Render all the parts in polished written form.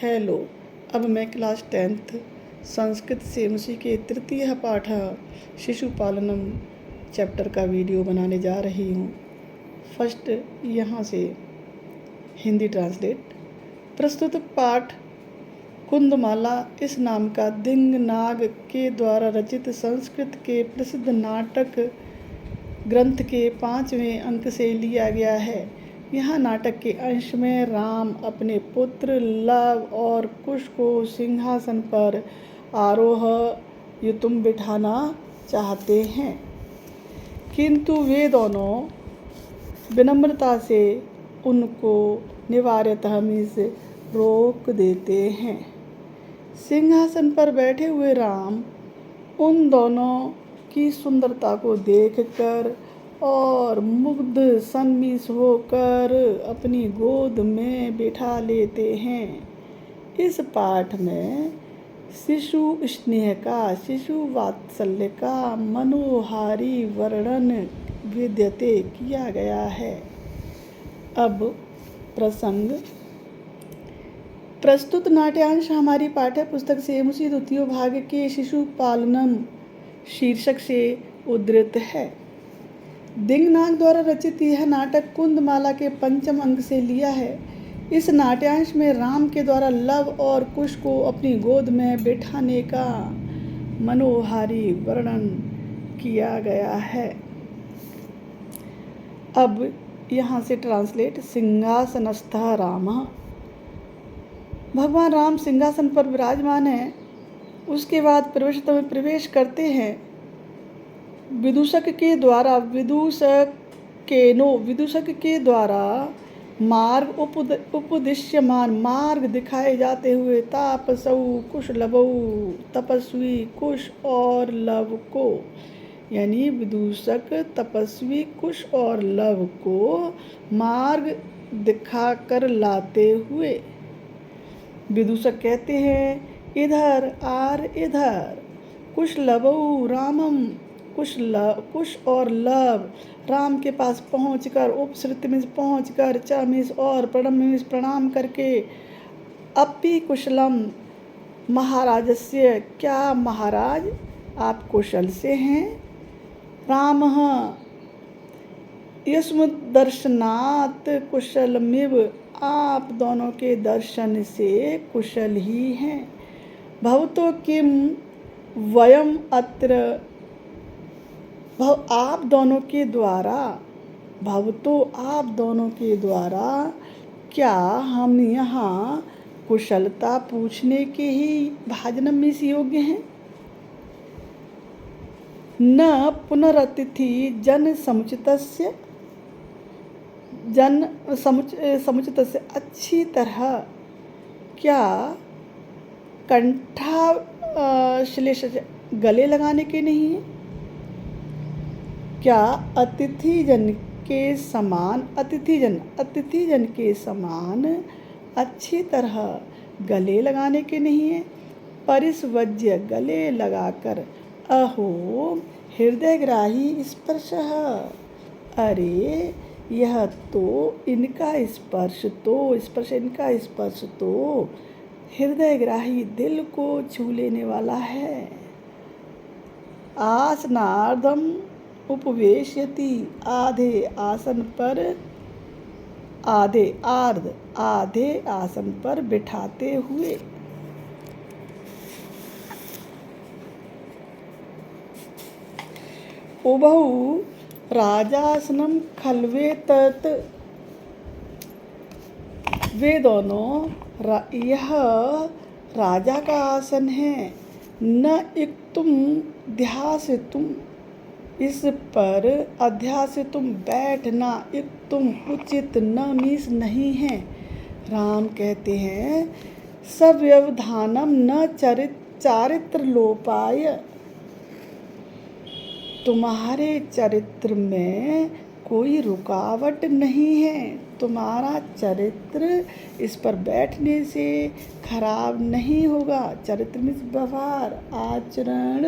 Hello. अब मैं class 10th Sanskrit सेमसी के तृतीय पाठ शिशुपालनम चैप्टर का वीडियो बनाने जा रही हूँ। फर्स्ट यहाँ से हिंदी ट्रांसलेट। प्रस्तुत पाठ कुंदमाला इस नाम का दिंगनाग के द्वारा रचित संस्कृत के प्रसिद्ध नाटक ग्रंथ के 5वें अंक से लिया गया है। यहाँ नाटक के अंश में राम अपने पुत्र लव और कुश को सिंहासन पर आरोहयुतुम बिठाना चाहते हैं, किंतु वे दोनों विनम्रता से उनको निवार्यतः रोक देते हैं। सिंहासन पर बैठे हुए राम उन दोनों की सुंदरता को देखकर और मुग्ध सन्मीस होकर अपनी गोद में बिठा लेते हैं। इस पाठ में शिशु स्नेह का, शिशु वात्सल्य का मनोहारी वर्णन विद्यते किया गया है। अब प्रसंग। प्रस्तुत नाट्यांश हमारी पाठ्य पुस्तक सेमसी द्वितीय भाग के शिशुपालनम शीर्षक से उद्धृत है। दिंगनाग द्वारा रचित यह नाटक कुंदमाला के 5वें अंक से लिया है। इस नाट्यांश में राम के द्वारा लव और कुश को अपनी गोद में बिठाने का मनोहारी वर्णन किया गया है। अब यहाँ से ट्रांसलेट। सिंहासनस्थः रामः। भगवान राम सिंहासन पर विराजमान हैं। उसके बाद प्रवेशत्व में प्रवेश करते हैं। विदूषक के द्वारा मार्ग उपदिश्यमान, मार्ग दिखाए जाते हुए तापसौ कुशलभौ, तपस्वी कुश और लव को, यानी विदूषक तपस्वी कुश और लव को मार्ग दिखाकर लाते हुए विदूषक कहते हैं, इधर आर इधर। कुशलभौ रामम, कुश और लव राम के पास पहुंचकर उपसृत में पहुंचकर चमिस और प्रणमिस प्रणाम करके अपि कुशलम महाराजस्य, क्या महाराज आप कुशल से हैं। रामः युष्मद्दर्शनात् कुशलमिव, आप दोनों के दर्शन से कुशल ही हैं। भवतो किम वयम अत्र, आप दोनों के द्वारा, भवतो आप दोनों के द्वारा, क्या हम यहाँ कुशलता पूछने के ही भाजनम में से योग्य हैं। न पुनरतिथि जन समुचितस्य, समुचितस्य अच्छी तरह, क्या कंठाश्लेष गले लगाने के नहीं है। क्या अतिथिजन के समान, अतिथिजन के समान अच्छी तरह गले लगाने के नहीं है। परिस्वज्य गले लगाकर, अहो हृदयग्राही स्पर्शः, अरे यह तो इनका स्पर्श तो हृदयग्राही, दिल को छू लेने वाला है। आसनार्धम उपवेशयति, आधे आसन पर बिठाते हुए। उभौ राजासनम खल्वेतत्, वे दोनों यह राजा का आसन है। न इक्तुम ध्यासितुम, इस पर अध्यासितुम बैठना, इक्तुम उचित, न मीस नहीं है। राम कहते हैं, सव्यवधानम न चारित्र लोपाय, तुम्हारे चरित्र में कोई रुकावट नहीं है। तुम्हारा चरित्र इस पर बैठने से खराब नहीं होगा। चरित्र में व्यवहार, आचरण।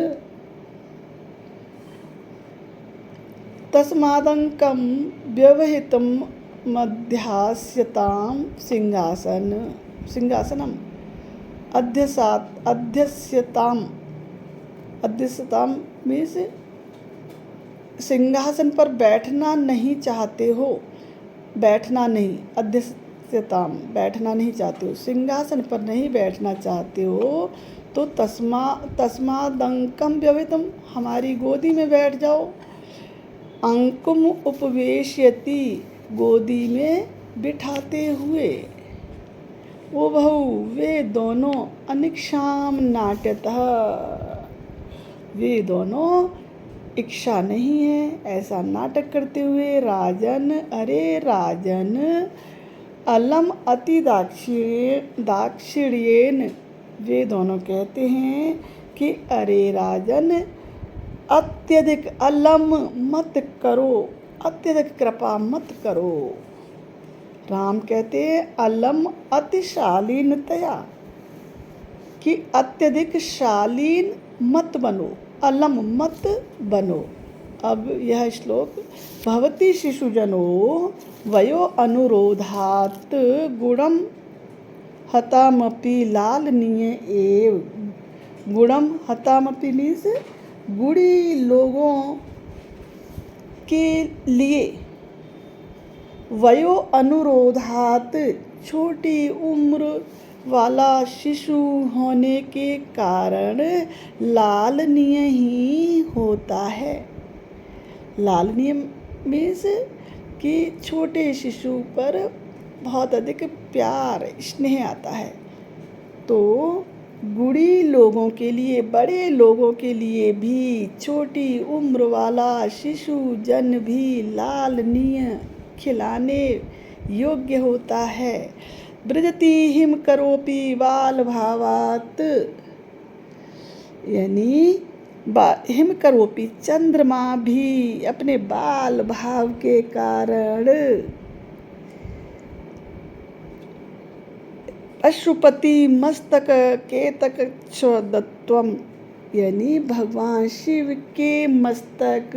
तस्मादंकम व्यवहितम मध्यास्यताम सिंहासनम, अध्यस्यताम मीन्स सिंहासन पर बैठना नहीं चाहते हो, बैठना नहीं, अध्यस्यताम बैठना नहीं चाहते हो, सिंहासन पर नहीं बैठना चाहते हो तो तस्मादंकम व्यवहितम हमारी गोदी में बैठ जाओ। अंकुम उपवेशयति गोदी में बिठाते हुए। वो बहु वे दोनों अनिक्षाम नाट्यतः वे दोनों इच्छा नहीं है ऐसा नाटक करते हुए राजन अरे राजन अलम अति दाक्षिण्येन वे दोनों कहते हैं कि अरे राजन अत्यधिक अलम मत करो, अत्यधिक कृपा मत करो। राम कहते हैं अलम अति शालीनतया कि अत्यधिक शालीन मत बनो, अलम मत बनो। अब यह श्लोक भवती शिशुजनो वयो अनुरोधात् गुणम हतामपि लालनीय एव। गुणम हतामपि मीन्स गुड़ी लोगों के लिए, वयो अनुरोधात् छोटी उम्र वाला शिशु होने के कारण लालनीय ही होता है। लालनीय मीन्स कि छोटे शिशु पर बहुत अधिक प्यार स्नेह आता है। तो बूढ़ी लोगों के लिए, बड़े लोगों के लिए भी छोटी उम्र वाला शिशु जन भी लालनीय खिलाने योग्य होता है। ब्रजति हिम करोपि बाल भावात यानी हिम करोपि चंद्रमा भी अपने बाल भाव के कारण पशुपति मस्तक केतक क्षोदत्वम यानी भगवान शिव के मस्तक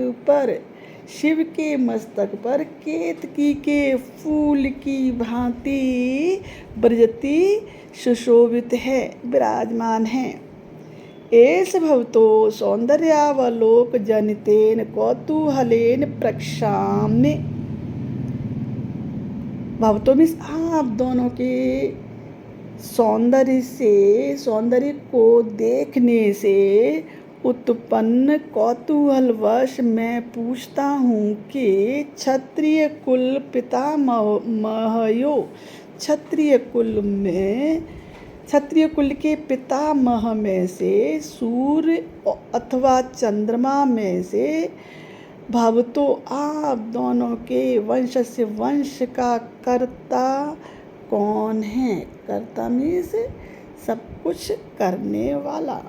पर केतकी के फूल की भांति ब्रजति सुशोभित है, विराजमान है। एष भवतो सौंदर्यावलोक जनितेन कौतूहलेन प्रक्षाम्य। भवतो मीन्स आप दोनों के सौंदर्य को देखने से उत्पन्न कौतूहलवश मैं पूछता हूँ कि क्षत्रिय कुल पितामहयो, क्षत्रिय कुल के पितामह में से सूर्य अथवा चंद्रमा में से भवतो आप दोनों के वंश का कर्ता कौन है। कर्ता मीन्स सब कुछ करने वाला।